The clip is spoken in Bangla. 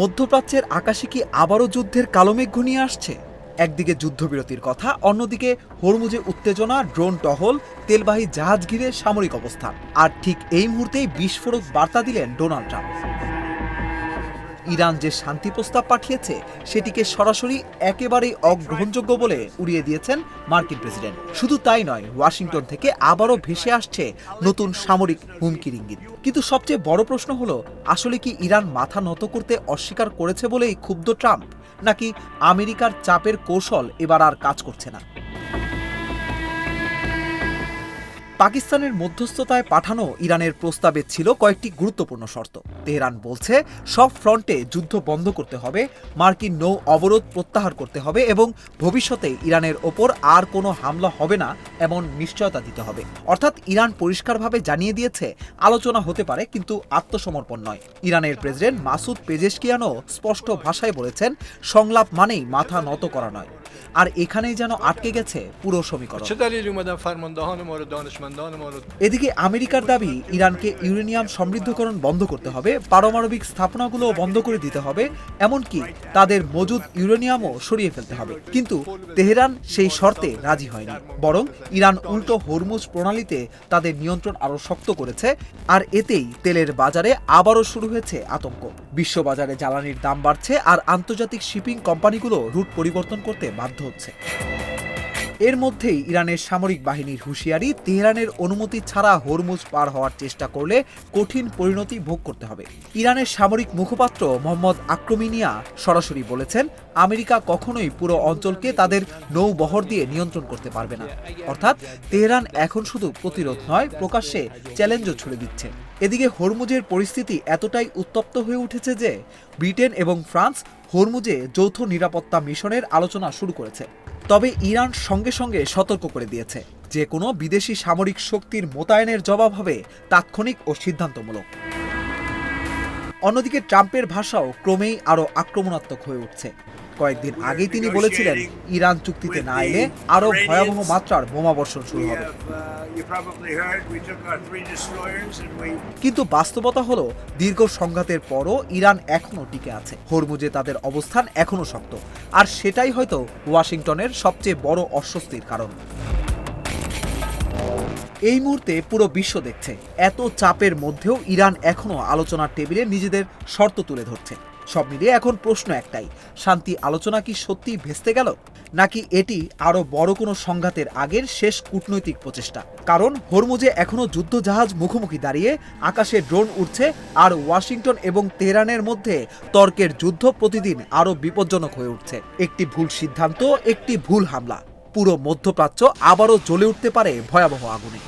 মধ্যপ্রাচ্যের আকাশে কি আবারও যুদ্ধের কালোমেঘ ঘনিয়ে আসছে? একদিকে যুদ্ধবিরতির কথা, অন্যদিকে হরমুজে উত্তেজনা, ড্রোন টহল, তেলবাহী জাহাজ ঘিরে সামরিক অবস্থান। আর ঠিক এই মুহূর্তেই বিস্ফোরক বার্তা দিলেন ডোনাল্ড ট্রাম্প। ইরান যে শান্তি প্রস্তাব পাঠিয়েছে সেটিকে সরাসরি একেবারেই অগ্রহণযোগ্য বলে উড়িয়ে দিয়েছেন মার্কিন প্রেসিডেন্ট। শুধু তাই নয়, ওয়াশিংটন থেকে আবারও ভেসে আসছে নতুন সামরিক হুমকির ইঙ্গিত। কিন্তু সবচেয়ে বড় প্রশ্ন হলো, আসলে কি ইরান মাথা নত করতে অস্বীকার করেছে বলেই ক্ষুব্ধ ট্রাম্প, নাকি আমেরিকার চাপের কৌশল এবার আর কাজ করছে না? পাকিস্তানের মধ্যস্থতায় পাঠানো ইরানের প্রস্তাবে ছিল কয়েকটি গুরুত্বপূর্ণ শর্ত। তেহরান বলছে সব ফ্রন্টে যুদ্ধ বন্ধ করতে হবে, মার্কিন নৌ অবরোধ প্রত্যাহার করতে হবে এবং ভবিষ্যতে ইরানের ওপর আর কোনো হামলা হবে না এমন নিশ্চয়তা দিতে হবে। অর্থাৎ ইরান পরিষ্কারভাবে জানিয়ে দিয়েছে আলোচনা হতে পারে, কিন্তু আত্মসমর্পণ নয়। ইরানের প্রেসিডেন্ট মাসুদ পেজেশকিয়ানও স্পষ্ট ভাষায় বলেছেন, সংলাপ মানেই মাথা নত করা নয়। আর এখানেই যেন আটকে গেছে পুরো সমীকরণ। এদিকে আমেরিকার দাবি, ইরানকে ইউরেনিয়াম সমৃদ্ধকরণ বন্ধ করতে হবে, পারমাণবিক স্থাপনাগুলো বন্ধ করে দিতে হবে, এমনকি তাদের মজুদ ইউরেনিয়ামও সরিয়ে ফেলতে হবে। কিন্তু তেহরান সেই শর্তে রাজি হয়নি, বরং ইরান উল্টো হরমুজ প্রণালীতে তাদের নিয়ন্ত্রণ আরও শক্ত করেছে। আর এতেই তেলের বাজারে আবারও শুরু হয়েছে আতঙ্ক। বিশ্ববাজারে জ্বালানির দাম বাড়ছে, আর আন্তর্জাতিক শিপিং কোম্পানিগুলো রুট পরিবর্তন করতে বাধ্য হচ্ছে। এর মধ্যেই ইরানের সামরিক বাহিনীর হুঁশিয়ারি, তেহরানের অনুমতি ছাড়া হরমুজ পার হওয়ার চেষ্টা করলে কঠিন পরিণতি ভোগ করতে হবে। ইরানের সামরিক মুখপাত্র মোহাম্মদ আক্রমিনিয়া সরাসরি বলেছেন, আমেরিকা কখনোই পুরো অঞ্চলকে তাদের নৌবহর দিয়ে নিয়ন্ত্রণ করতে পারবে না। অর্থাৎ তেহরান এখন শুধু প্রতিরোধ নয়, প্রকাশ্যে চ্যালেঞ্জও ছুড়ে দিচ্ছে। এদিকে হরমুজের পরিস্থিতি এতটাই উত্তপ্ত হয়ে উঠেছে যে ব্রিটেন এবং ফ্রান্স হরমুজে যৌথ নিরাপত্তা মিশনের আলোচনা শুরু করেছে। তবে ইরান সঙ্গে সঙ্গে সতর্ক করে দিয়েছে, যে কোনো বিদেশি সামরিক শক্তির মোতায়েনের জবাব হবে তাৎক্ষণিক ও সিদ্ধান্তমূলক। অন্যদিকে ট্রাম্পের ভাষাও ক্রমেই আরও আক্রমণাত্মক হয়ে উঠছে। কয়েকদিন আগেই তিনি বলেছিলেন, ইরান চুক্তিতে না এলে আরও ভয়াবহ মাত্রার বোমাবর্ষণ শুরু হবে। কিন্তু বাস্তবতা হলো, দীর্ঘ সংঘাতের পরও ইরান এখনও টিকে আছে। হরমুজে তাদের অবস্থান এখনও শক্ত, আর সেটাই হয়তো ওয়াশিংটনের সবচেয়ে বড় অস্বস্তির কারণ। এই মুহূর্তে পুরো বিশ্ব দেখছে, এত চাপের মধ্যেও ইরান এখনও আলোচনার টেবিলে নিজেদের শর্ত তুলে ধরছে। সব মিলিয়ে এখন প্রশ্ন একটাই, শান্তি আলোচনা কি সত্যি ভেস্তে গেল, নাকি এটি আরো বড় কোনো সংঘাতের আগের শেষ কূটনৈতিক প্রচেষ্টা? কারণ হরমুজে এখনো যুদ্ধজাহাজ মুখোমুখি দাঁড়িয়ে, আকাশে ড্রোন উড়ছে, আর ওয়াশিংটন এবং তেহরানের মধ্যে তর্কের যুদ্ধ প্রতিদিন আরো বিপজ্জনক হয়ে উঠছে। একটি ভুল সিদ্ধান্ত, একটি ভুল হামলা, পুরো মধ্যপ্রাচ্য আবারও জ্বলে উঠতে পারে ভয়াবহ আগুনে।